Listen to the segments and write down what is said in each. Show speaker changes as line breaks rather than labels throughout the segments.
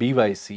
BYC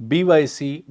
BYC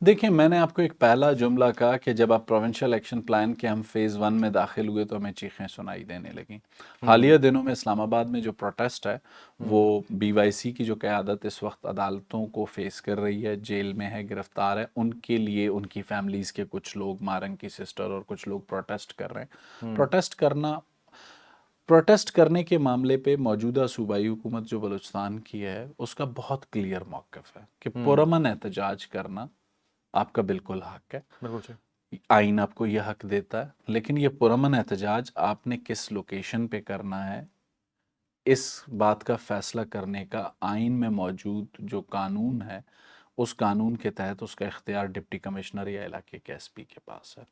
دیکھیں میں نے آپ کو ایک پہلا جملہ کہا کہ جب آپ پروونشل ایکشن پلان کے ہم فیز 1 میں داخل ہوئے تو ہمیں چیخیں سنائی دینے لگیں. حالیہ دنوں میں اسلام آباد میں جو پروٹیسٹ ہے وہ بی وائی سی کی جو قیادت اس وقت عدالتوں کو فیس کر رہی ہے، جیل میں ہے، گرفتار ہے، ان کے لیے ان کی فیملیز کے کچھ لوگ، مارنگ کی سسٹر اور کچھ لوگ پروٹیسٹ کر رہے ہیں. پروٹیسٹ کرنے کے معاملے پہ موجودہ صوبائی حکومت جو بلوچستان کی ہے اس کا بہت کلیئر موقف ہے کہ پرامن احتجاج کرنا آپ کا بالکل حق ہے.
بالکل صحیح.
آئین آپ کو یہ حق دیتا ہے، لیکن یہ پرامن احتجاج آپ نے کس لوکیشن پہ کرنا ہے اس بات کا فیصلہ کرنے کا آئین میں موجود جو قانون ہے اس قانون کے تحت اس کا اختیار ڈپٹی کمشنر یا علاقے کے ایس پی کے پاس ہے.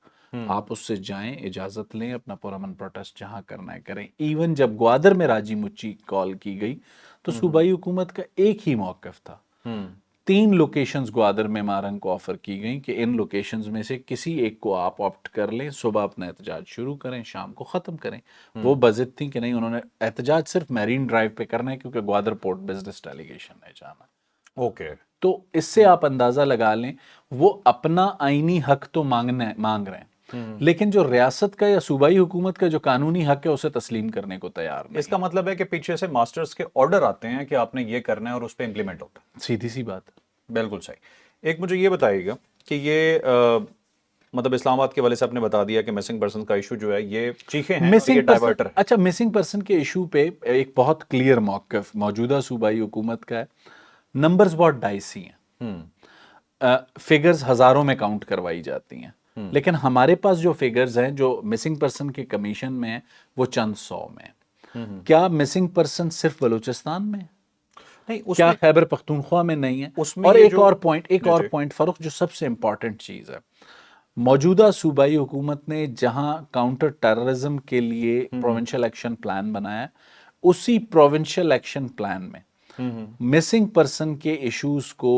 آپ اس سے جائیں، اجازت لیں، اپنا پرامن پروٹیسٹ جہاں کرنا ہے کریں. ایون جب گوادر میں راجی مچی کال کی گئی تو صوبائی حکومت کا ایک ہی موقف تھا. 3 لوکیشنز گوادر میں مارنگ کو آفر کی گئیں کہ ان لوکیشنز میں سے کسی ایک کو آپ آپٹ کر لیں، صبح اپنا احتجاج شروع کریں، شام کو ختم کریں. وہ بضد تھیں کہ نہیں، انہوں نے احتجاج صرف میرین ڈرائیو پہ کرنا ہے کیونکہ گوادر پورٹ بزنس ڈیلیگیشن میں جانا.
اوکے.
تو اس سے آپ اندازہ لگا لیں وہ اپنا آئینی حق تو مانگ رہے ہیں، لیکن جو ریاست کا یا صوبائی حکومت کا جو قانونی حق ہے اسے تسلیم کرنے کو تیار نہیں.
اس کا مطلب ہے کہ پیچھے سے ماسٹرز کے آرڈر آتے ہیں کہ آپ نے یہ کرنا ہے اور اس پہ امپلیمنٹ ہوتا ہے.
سیدھی سی بات.
بالکل صحیح. ایک مجھے یہ بتائیے گا کہ یہ مطلب اسلام آباد کے والے سے آپ نے بتا دیا کہ مسنگ پرسن کا ایشو جو ہے یہ چیخیں ہیں اور یہ ڈائیورٹر ہے.
اچھا، مسنگ پرسن کے ایشو پہ ایک بہت کلیئر موقف موجودہ صوبائی حکومت کا ہے. نمبرز بہت ڈائسی ہیں، فگرز ہزاروں میں کاؤنٹ کروائی جاتی ہیں، لیکن ہمارے پاس جو فگرز ہیں جو مسنگ پرسن کے کمیشن میں ہیں وہ چند 100 میں ہیں. کیا مسنگ پرسن صرف بلوچستان میں
نہیں،
کیا خیبر پختونخوا میں نہیں ہے؟ اور ایک اور پوائنٹ فاروق جو سب سے امپورٹنٹ چیز ہے، موجودہ صوبائی حکومت نے جہاں کاؤنٹر ٹیررزم کے لیے پروونشل ایکشن پلان بنایا ہے، اسی پروونشل ایکشن پلان میں مسنگ پرسن کے ایشوز کو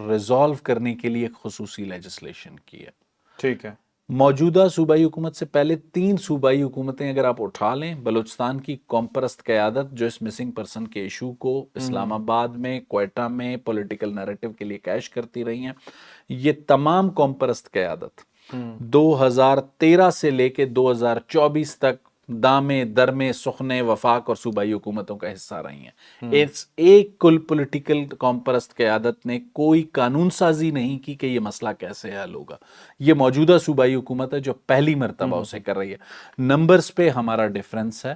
ریزالو کرنے کے لیے ایک خصوصی لیجسلیشن کی ہے.
ٹھیک ہے.
موجودہ صوبائی حکومت سے پہلے 3 صوبائی حکومتیں اگر آپ اٹھا لیں، بلوچستان کی قوم پرست قیادت جو اس مسنگ پرسن کے ایشو کو اسلام آباد میں، کوئٹہ میں پولیٹیکل نیریٹو کے لیے کیش کرتی رہی ہیں، یہ تمام قوم پرست قیادت 2013 سے لے کے 2024 تک دامے درمے سخنے وفاق اور صوبائی حکومتوں کا حصہ رہی ہیں. ایک کل پولیٹیکل قوم پرست قیادت نے کوئی قانون سازی نہیں کی کہ یہ مسئلہ کیسے حل ہوگا. یہ موجودہ صوبائی حکومت ہے جو پہلی مرتبہ اسے کر رہی ہے. نمبرز پہ ہمارا ڈیفرنس ہے،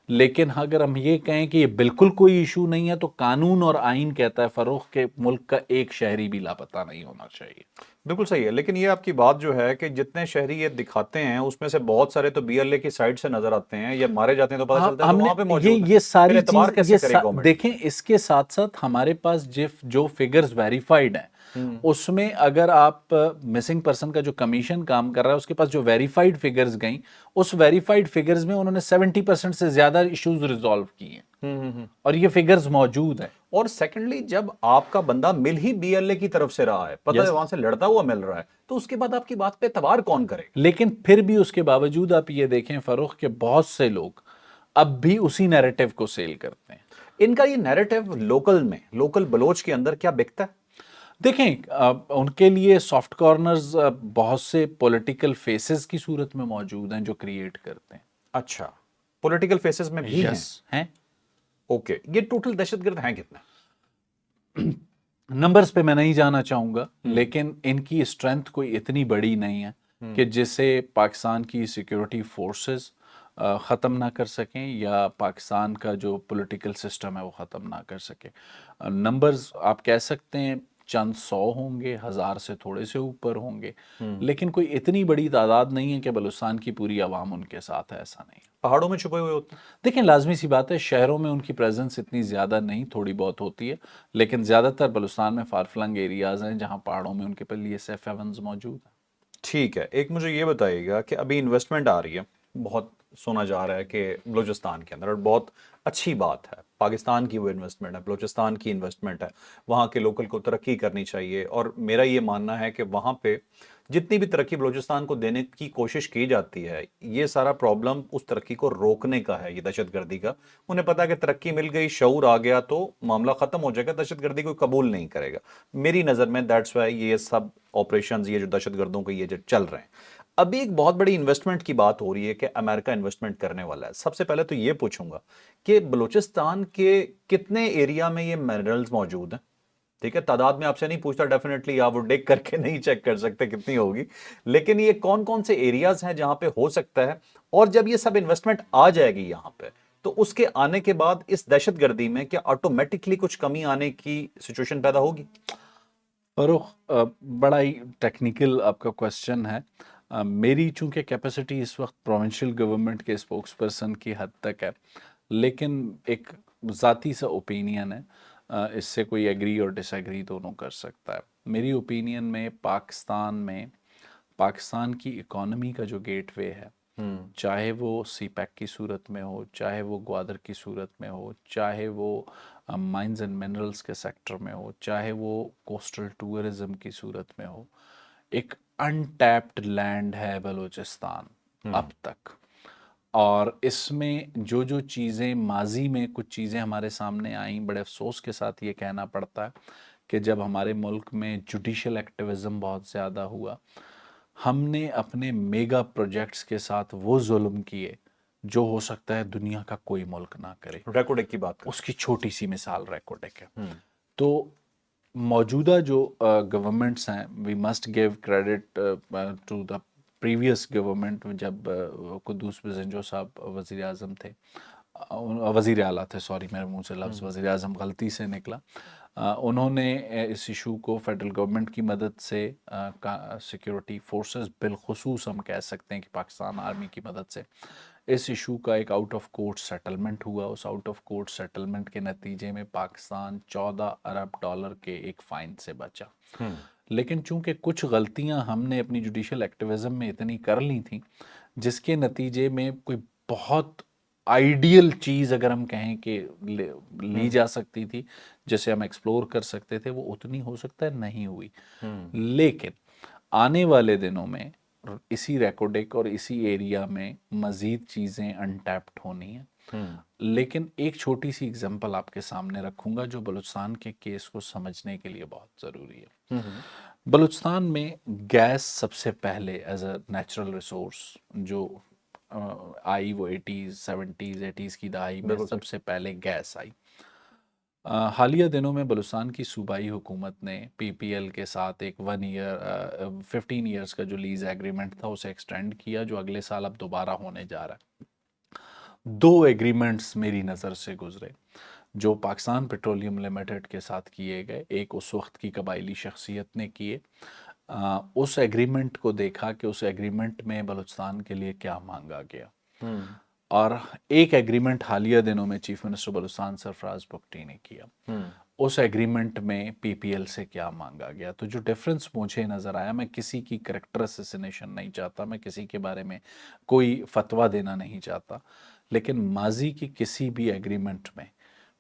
لیکن اگر ہم یہ کہیں کہ یہ بالکل کوئی ایشو نہیں ہے تو قانون اور آئین کہتا ہے فروخ کے ملک کا ایک شہری بھی لاپتہ نہیں ہونا چاہیے.
بالکل صحیح ہے، لیکن یہ آپ کی بات جو ہے کہ جتنے شہری یہ دکھاتے ہیں اس میں سے بہت سارے تو بی ایل اے کی سائڈ سے نظر آتے ہیں یا مارے جاتے ہیں تو پتہ چلتا ہے تو وہاں پہ موجود ہیں.
یہ ساری
اعتبار کیسے کرے
چیز
گورنمنٹ؟
دیکھیں، اس کے ساتھ ساتھ ہمارے پاس جو فگرز ویریفائڈ ہیں اس میں اگر آپ مسنگ پرسن کا جو کمیشن کام کر رہا ہے اس کے پاس جو ویریفائڈ فگرز گئیں، اس ویریفائڈ فگرز میں انہوں نے 70% سے زیادہ ایشوز ریزالو کیے ہیں اور یہ فگرز موجود ہیں.
اور سیکنڈلی جب آپ کا بندہ مل ہی بی ایل اے کی طرف سے رہا ہے، پتہ ہے وہاں سے لڑتا ہوا مل رہا ہے، تو اس کے بعد آپ کی بات پہ اعتبار کون کرے؟
لیکن پھر بھی اس کے باوجود آپ یہ دیکھیں فروخ کہ بہت سے لوگ اب بھی اسی نیریٹو کو سیل کرتے ہیں.
ان کا یہ نیریٹو لوکل بلوچ کے اندر کیا بکتا ہے؟
دیکھیں ان کے لیے سافٹ کارنرز بہت سے پولیٹیکل فیسز کی صورت میں موجود ہیں جو کریٹ کرتے ہیں.
اچھا، پولیٹیکل فیسز میں بھی
ہیں.
اوکے، یہ ٹوٹل دہشت گرد ہیں کتنے؟
نمبرز پہ میں نہیں جانا چاہوں گا، لیکن ان کی اسٹرینتھ کوئی اتنی بڑی نہیں ہے کہ جسے پاکستان کی سیکیورٹی فورسز ختم نہ کر سکیں یا پاکستان کا جو پولیٹیکل سسٹم ہے وہ ختم نہ کر سکے. نمبرز آپ کہہ سکتے ہیں چند 100 ہوں گے، 1000 سے تھوڑے سے اوپر ہوں گے، لیکن کوئی اتنی بڑی تعداد نہیں ہے کہ بلوچستان کی پوری عوام ان کے ساتھ ہے، ایسا نہیں.
پہاڑوں میں چھپے ہوئے ہوتے ہیں؟
دیکھیں لازمی سی بات ہے، شہروں میں ان کی پریزنس اتنی زیادہ نہیں، تھوڑی بہت ہوتی ہے، لیکن زیادہ تر بلوچستان میں فار فلنگ ایریاز ہیں جہاں پہاڑوں میں ان کے پاس یہ سیف موجود ہیں.
ٹھیک ہے. ایک مجھے یہ بتائیے گا کہ ابھی انویسٹمنٹ آ رہی ہے، بہت سنا جا رہا ہے کہ بلوچستان کے اندر، اور بہت اچھی بات ہے، پاکستان کی وہ انویسٹمنٹ ہے، بلوچستان کی انویسٹمنٹ ہے، وہاں کے لوکل کو ترقی کرنی چاہیے، اور میرا یہ ماننا ہے کہ وہاں پہ جتنی بھی ترقی بلوچستان کو دینے کی کوشش کی جاتی ہے، یہ سارا پرابلم اس ترقی کو روکنے کا ہے، یہ دہشت گردی کا۔ انہیں پتا ہے کہ ترقی مل گئی، شعور آ گیا تو معاملہ ختم ہو جائے گا، دہشت گردی کو قبول نہیں کرے گا میری نظر میں۔ دیٹس وائی یہ سب آپریشنز، یہ جو دہشت گردوں کے یہ جو چل رہے ہیں۔ ابھی ایک بہت بڑی انویسٹمنٹ کی بات ہو رہی ہے کہ امریکہ انویسٹمنٹ کرنے والا ہے۔ سب سے پہلے تو یہ پوچھوں گا کہ بلوچستان کے کتنے ایریا میں یہ منرلز موجود ہیں؟ ٹھیک ہے، تعداد میں آپ سے نہیں پوچھتا، ڈیفینیٹلی آپ وہ ڈیک کر کے نہیں چیک کر سکتے کتنی ہوگی، لیکن یہ کون کون سے ایریاز ہیں جہاں پہ ہو سکتا ہے؟ اور جب یہ سب انویسٹمنٹ آ جائے گی یہاں پہ تو اس کے آنے کے بعد اس دہشت گردی میں کیا آٹومیٹکلی کچھ کمی آنے کی سچویشن پیدا ہوگی؟
فروخ بڑا ہی ٹیکنیکل آپ کا کوشچن ہے۔ میری چونکہ کیپیسٹی اس وقت پروونشل گورنمنٹ کے اسپوکس پرسن کی حد تک ہے، لیکن ایک ذاتی سا اوپینین ہے، اس سے کوئی ایگری اور ڈس ایگری دونوں کر سکتا ہے۔ میری اوپینین میں پاکستان کی اکانومی کا جو گیٹ وے ہے، چاہے وہ سی پیک کی صورت میں ہو، چاہے وہ گوادر کی صورت میں ہو، چاہے وہ مائنز اینڈ منرلز کے سیکٹر میں ہو، چاہے وہ کوسٹل ٹورزم کی صورت میں ہو، ایک انٹیپڈ لینڈ ہے بلوچستان اب تک۔ اور اس میں جو جو چیزیں ماضی میں کچھ چیزیں ہمارے سامنے آئیں، بڑے افسوس کے ساتھ یہ کہنا پڑتا ہے کہ جب ہمارے ملک میں جوڈیشل ایکٹیویزم بہت زیادہ ہوا، ہم نے اپنے میگا پروجیکٹس کے ساتھ وہ ظلم کیے جو ہو سکتا ہے دنیا کا کوئی ملک نہ کرے۔
ریکوڈک کی بات
اس کی چھوٹی سی مثال ریکوڈک ہے۔ تو موجودہ جو گورنمنٹس ہیں، we must give credit to the previous government, جب قدوس بزنجو صاحب وزیر اعظم تھے، وزیر اعلیٰ تھے، سوری میرے منہ سے لفظ وزیر اعظم غلطی سے نکلا۔ انہوں نے اس ایشو کو فیڈرل گورنمنٹ کی مدد سے، سیکیورٹی فورسز بالخصوص ہم کہہ سکتے ہیں کہ پاکستان آرمی کی مدد سے، اس ایشو کا ایک آؤٹ آف کورٹ سیٹلمنٹ ہوا۔ اس آؤٹ آف کورٹ سیٹلمنٹ کے نتیجے میں پاکستان 14 ارب ڈالر کے ایک فائن سے بچا۔ لیکن چونکہ کچھ غلطیاں ہم نے اپنی جوڈیشل ایکٹیویزم میں اتنی کر لی تھیں، جس کے نتیجے میں کوئی بہت آئیڈیل چیز اگر ہم کہیں کہ لی جا سکتی تھی، جسے ہم ایکسپلور کر سکتے تھے، وہ اتنی ہو سکتا ہے نہیں ہوئی۔ لیکن آنے والے دنوں میں اسی ریکوڈک اور اسی ایریا میں مزید چیزیں انٹیپڈ ہونی ہیں۔ لیکن ایک چھوٹی سی اگزامپل آپ کے سامنے رکھوں گا جو بلوچستان کے کیس کو سمجھنے کے لیے بہت ضروری ہے۔ بلوچستان میں گیس سب سے پہلے ایز اے نیچرل ریسورس جو آئی، وہ 80s کی دہائی میں سب سے پہلے گیس آئی۔ حالیہ دنوں میں بلوچستان کی صوبائی حکومت نے پی پی ایل کے ساتھ ایک 15 ایئرز کا جو لیز ایگریمنٹ تھا اسے ایکسٹینڈ کیا، جو اگلے سال اب دوبارہ ہونے جا رہا ہے۔ 2 ایگریمنٹس میری نظر سے گزرے جو پاکستان پیٹرولیم لمیٹڈ کے ساتھ کیے گئے، ایک اس وقت کی قبائلی شخصیت نے کیے۔ اس ایگریمنٹ کو دیکھا کہ اس ایگریمنٹ میں بلوچستان کے لیے کیا مانگا گیا، اور ایک ایگریمنٹ حالیہ دنوں میں چیف منسٹر بلوچستان سرفراز بگٹی نے کیا، اس ایگریمنٹ میں پی پی ایل سے کیا مانگا گیا۔ تو جو ڈیفرنس مجھے نظر آیا، میں کسی کی کریکٹر اسیسینیشن نہیں چاہتا، میں کسی کے بارے میں کوئی فتویٰ دینا نہیں چاہتا، لیکن ماضی کی کسی بھی ایگریمنٹ میں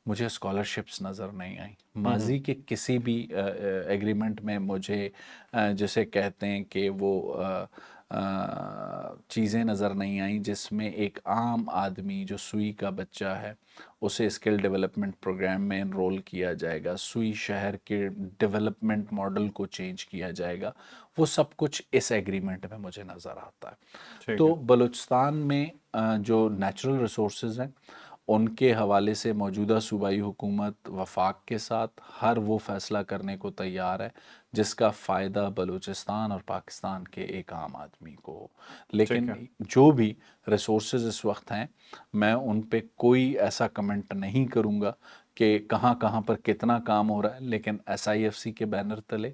مجھے اسکالرشپس نظر نہیں آئیں، ماضی کے کسی بھی ایگریمنٹ میں مجھے جسے کہتے ہیں کہ وہ چیزیں نظر نہیں آئیں جس میں ایک عام آدمی جو سوئی کا بچہ ہے اسے اسکل ڈیولپمنٹ پروگرام میں انرول کیا جائے گا، سوئی شہر کے ڈیولپمنٹ ماڈل کو چینج کیا جائے گا، وہ سب کچھ اس ایگریمنٹ میں مجھے نظر آتا ہے۔ تو بلوچستان میں جو نیچرل ریسورسز ہیں ان کے حوالے سے موجودہ صوبائی حکومت وفاق کے ساتھ ہر وہ فیصلہ کرنے کو تیار ہے جس کا فائدہ بلوچستان اور پاکستان کے ایک عام آدمی کو ہو۔ لیکن جو بھی ریسورسز اس وقت ہیں، میں ان پہ کوئی ایسا کمنٹ نہیں کروں گا کہ کہاں کہاں پر کتنا کام ہو رہا ہے، لیکن ایس آئی ایف سی کے بینر تلے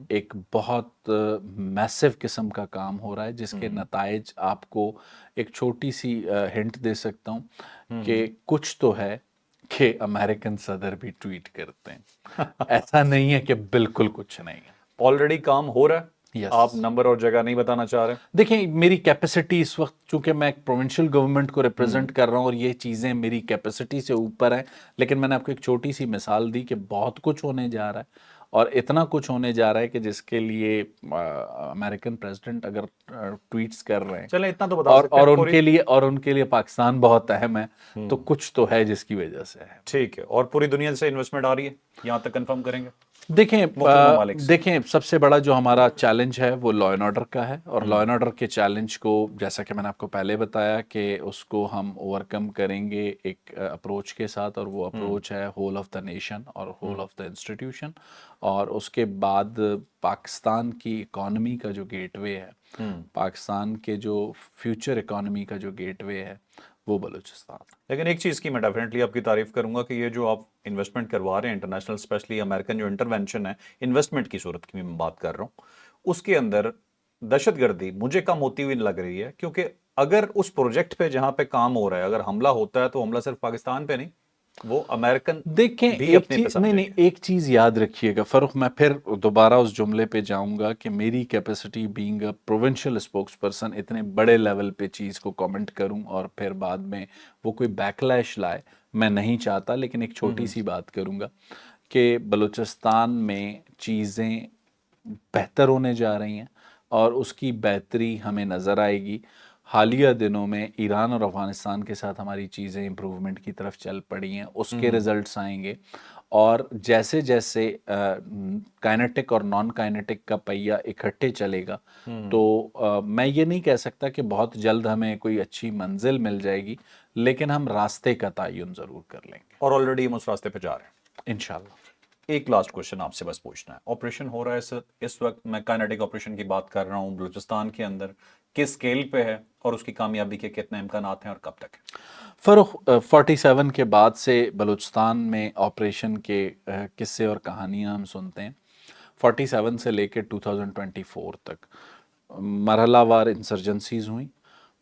ایک بہت میسو قسم کا کام ہو رہا ہے جس کے نتائج آپ کو ایک چھوٹی سی ہنٹ دے سکتا ہوں کہ کچھ تو ہے کہ امریکن صدر بھی ٹویٹ کرتے ہیں، ایسا نہیں ہے کہ بالکل کچھ نہیں ہے۔
آلریڈی کام ہو رہا ہے،
Yes.
آپ نمبر اور جگہ نہیں بتانا چاہ رہے؟
دیکھیں میری کیپیسٹی اس وقت چونکہ میں ایک پروونشل گورنمنٹ کو ریپرزینٹ کر رہا ہوں اور یہ چیزیں میری کیپیسٹی سے اوپر ہیں، لیکن میں نے آپ کو ایک چھوٹی سی مثال دی کہ بہت کچھ ہونے جا رہا ہے، اور اتنا کچھ ہونے جا رہا ہے کہ جس کے لیے امریکن پریزیڈنٹ اگر ٹویٹس کر رہے ہیں
چلیں اتنا تو بتا
اور
سکتے ہیں پوری
اور ان کے لیے پاکستان بہت اہم ہے، تو کچھ تو ہے جس کی وجہ سے ہے۔
ٹھیک ہے، اور پوری دنیا سے انویسٹمنٹ آ رہی ہے یہاں تک کنفرم کریں گے
دیکھیں
مختلف ممالک سے؟
دیکھیں سب سے بڑا جو ہمارا چیلنج ہے وہ لا اینڈ آرڈر کا ہے، اور لا اینڈ آرڈر کے چیلنج کو جیسا کہ میں نے آپ کو پہلے بتایا کہ اس کو ہم اوور کم کریں گے ایک اپروچ کے ساتھ، اور وہ اپروچ ہے ہول آف دا نیشن اور ہول آف دا انسٹیٹیوشن، اور اس کے بعد پاکستان کی اکانومی کا جو گیٹ وے ہے، پاکستان کے جو فیوچر اکانومی کا جو گیٹ وے ہے وہ بلوچستان۔
لیکن ایک چیز کی میں ڈیفینیٹلی آپ کی تعریف کروں گا کہ یہ جو آپ انویسٹمنٹ کروا رہے ہیں انٹرنیشنل، اسپیشلی امریکن جو انٹرونشن ہے انویسٹمنٹ کی صورت کی میں بات کر رہا ہوں، اس کے اندر دہشت گردی مجھے کم ہوتی ہوئی لگ رہی ہے، کیونکہ اگر اس پروجیکٹ پہ جہاں پہ کام ہو رہا ہے اگر حملہ ہوتا ہے تو حملہ صرف پاکستان پہ نہیں، وہ امریکن
دیکھیں
بھی
ایک
اپنے
چیز،
پہ سمجھیں
نہیں
گے۔
ایک چیز یاد رکھیے گا فاروق، میں پھر دوبارہ اس جملے پہ جاؤں گا کہ میری capacity being a provincial spokes person اتنے بڑے لیول پہ چیز کو کامنٹ کروں اور پھر بعد میں وہ کوئی بیکلیش لائے، میں نہیں چاہتا، لیکن ایک چھوٹی سی بات کروں گا کہ بلوچستان میں چیزیں بہتر ہونے جا رہی ہیں اور اس کی بہتری ہمیں نظر آئے گی۔ حالیہ دنوں میں ایران اور افغانستان کے ساتھ ہماری چیزیں امپروومنٹ کی طرف چل پڑی ہیں، اس کے ریزلٹس آئیں گے، اور جیسے جیسے کائنیٹک اور نان کائنیٹک کا پہیہ اکٹھے چلے گا تو میں یہ نہیں کہہ سکتا کہ بہت جلد ہمیں کوئی اچھی منزل مل جائے گی، لیکن ہم راستے کا تعین ضرور کر لیں گے
اور آلریڈی ہم اس راستے پہ جا رہے ہیں
انشاءاللہ۔
ایک لاسٹ کوشچن آپ سے بس پوچھنا ہے، آپریشن ہو رہا ہے اس وقت، میں کائنیٹک آپریشن کی بات کر رہا ہوں، بلوچستان کے اندر کس سکیل پہ ہے اور اس کی کامیابی کے کتنے امکانات ہیں اور کب تک ہے؟
فروخ 47 کے بعد سے بلوچستان میں آپریشن کے قصے اور کہانیاں ہم سنتے ہیں۔ 47 سے لے کے 2024 تک مرحلہ وار انسرجنسیز ہوئیں،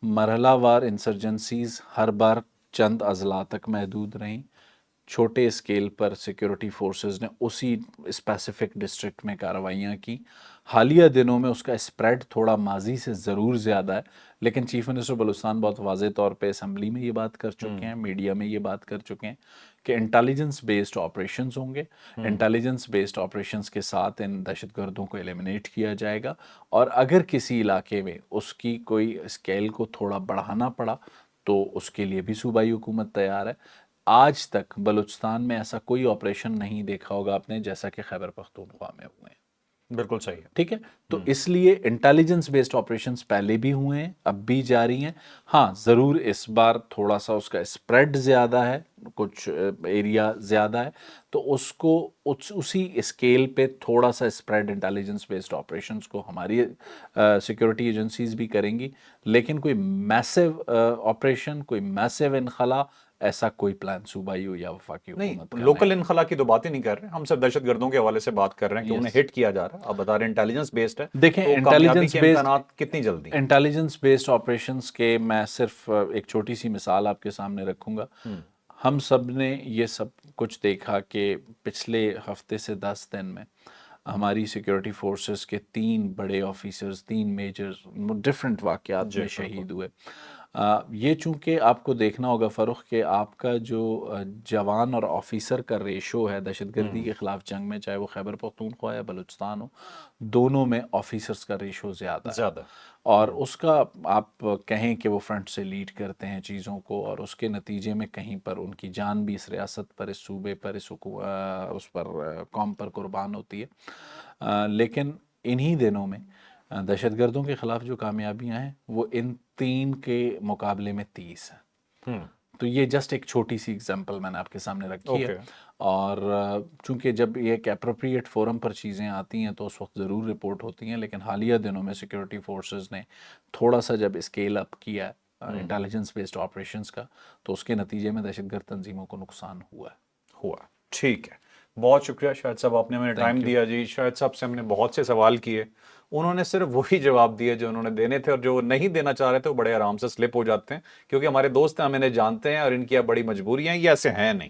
مرحلہ وار انسرجنسیز ہر بار چند اضلاع تک محدود رہیں، چھوٹے اسکیل پر سیکیورٹی فورسز نے اسی اسپیسیفک ڈسٹرکٹ میں کارروائیاں کی۔ حالیہ دنوں میں اس کا اسپریڈ تھوڑا ماضی سے ضرور زیادہ ہے، لیکن چیف منسٹر بلوچستان بہت واضح طور پہ اسمبلی میں یہ بات کر چکے ہیں، میڈیا میں یہ بات کر چکے ہیں کہ انٹیلیجنس بیسڈ آپریشنز ہوں گے، انٹیلیجنس بیسڈ آپریشنز کے ساتھ ان دہشت گردوں کو ایلیمنیٹ کیا جائے گا، اور اگر کسی علاقے میں اس کی کوئی اسکیل کو تھوڑا بڑھانا پڑا تو اس کے لیے بھی صوبائی حکومت تیار ہے۔ آج تک بلوچستان میں ایسا کوئی آپریشن نہیں دیکھا ہوگا آپ نے جیسا کہ خیبر پختونخوا میں ہوئے ہیں۔
بالکل صحیح ہے۔
ٹھیک ہے، تو اس لیے انٹیلیجنس بیسڈ آپریشنز پہلے بھی ہوئے ہیں، اب بھی جاری ہیں۔ ہاں ضرور اس بار تھوڑا سا اس کا اسپریڈ زیادہ ہے، کچھ ایریا زیادہ ہے، تو اس کو اسی اسکیل پہ تھوڑا سا اسپریڈ انٹیلیجنس بیسڈ آپریشنز کو ہماری سیکورٹی ایجنسیز بھی کریں گی، لیکن کوئی میسو آپریشن، کوئی میسو انخلا، ایسا کوئی پلان صوبائی ہو یا وفاقی
نہیں،
حکومت کا
لوکل انخلا کی تو بات ہی نہیں کر رہے، ہم صرف دہشت گردوں کے حوالے سے بات کر رہے ہیں کہ انہیں ہٹ کیا جا رہا ہے۔ آپ بتا رہے ہیں انٹیلیجنس بیسڈ ہے،
دیکھیں
تو کامیابی کے امکانات کتنی جلدی ہیں؟
انٹیلیجنس بیسڈ آپریشنز کے میں صرف ایک چھوٹی سی مثال آپ کے سامنے رکھوں گا۔ ہم سب نے یہ سب کچھ دیکھا کہ پچھلے ہفتے سے 10 دن میں ہماری سیکیورٹی فورسز کے 3 بڑے آفیسرز، 3 میجر ڈفرینٹ واقعات میں شہید ہوئے۔ یہ چونکہ آپ کو دیکھنا ہوگا فروخ کہ آپ کا جو جوان اور آفیسر کا ریشو ہے دہشت گردی کے خلاف جنگ میں، چاہے وہ خیبر پختونخوا یا بلوچستان ہو، دونوں میں آفیسرز کا ریشو زیادہ ہے، اور اس کا آپ کہیں کہ وہ فرنٹ سے لیڈ کرتے ہیں چیزوں کو، اور اس کے نتیجے میں کہیں پر ان کی جان بھی اس ریاست پر، اس صوبے پر، اس پر قوم پر قربان ہوتی ہے۔ لیکن انہی دنوں میں دہشت گردوں کے خلاف جو کامیابیاں ہیں وہ ان 3 کے مقابلے میں 30 ہیں۔ تو یہ جسٹ ایک چھوٹی سی اگزامپل میں نے آپ کے سامنے رکھی ہے، اور چونکہ جب یہ ایک اپروپریٹ فورم پر چیزیں آتی ہیں تو اس وقت ضرور رپورٹ ہوتی ہیں، لیکن حالیہ دنوں میں سیکیورٹی فورسز نے تھوڑا سا جب اسکیل اپ کیا انٹیلیجنس بیسڈ آپریشنز کا، تو اس کے نتیجے میں دہشت گرد تنظیموں کو نقصان ہوا ہے۔
ٹھیک ہے، بہت شکریہ شاہد صاحب، آپ نے ہمیں ٹائم دیا جی۔ شاہد صاحب سے ہم نے بہت سے سوال کیے، انہوں نے صرف وہی جواب دیے جو انہوں نے دینے تھے، اور جو نہیں دینا چاہ رہے تھے وہ بڑے آرام سے سلپ ہو جاتے ہیں، کیونکہ ہمارے دوست ہیں، ہم انہیں جانتے ہیں اور ان کی اب بڑی مجبوریاں ہیں، یہ ایسے ہیں نہیں۔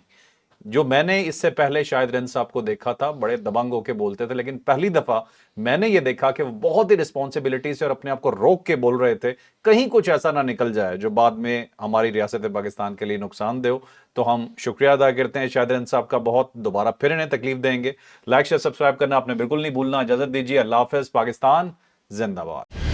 جو میں نے اس سے پہلے شاہد رند صاحب کو دیکھا تھا بڑے دبنگ ہو کے بولتے تھے، لیکن پہلی دفعہ میں نے یہ دیکھا کہ وہ بہت ہی رسپانسبلٹی سے اور اپنے آپ کو روک کے بول رہے تھے، کہیں کچھ ایسا نہ نکل جائے جو بعد میں ہماری ریاست پاکستان کے لیے نقصان دے ہو۔ تو ہم شکریہ ادا کرتے ہیں شاہد رند صاحب کا بہت، دوبارہ پھر انہیں تکلیف دیں گے۔ لائک شیئر سبسکرائب کرنا آپ نے بالکل نہیں بھولنا۔ اجازت دیجیے، اللہ حافظ، پاکستان زندہ باد۔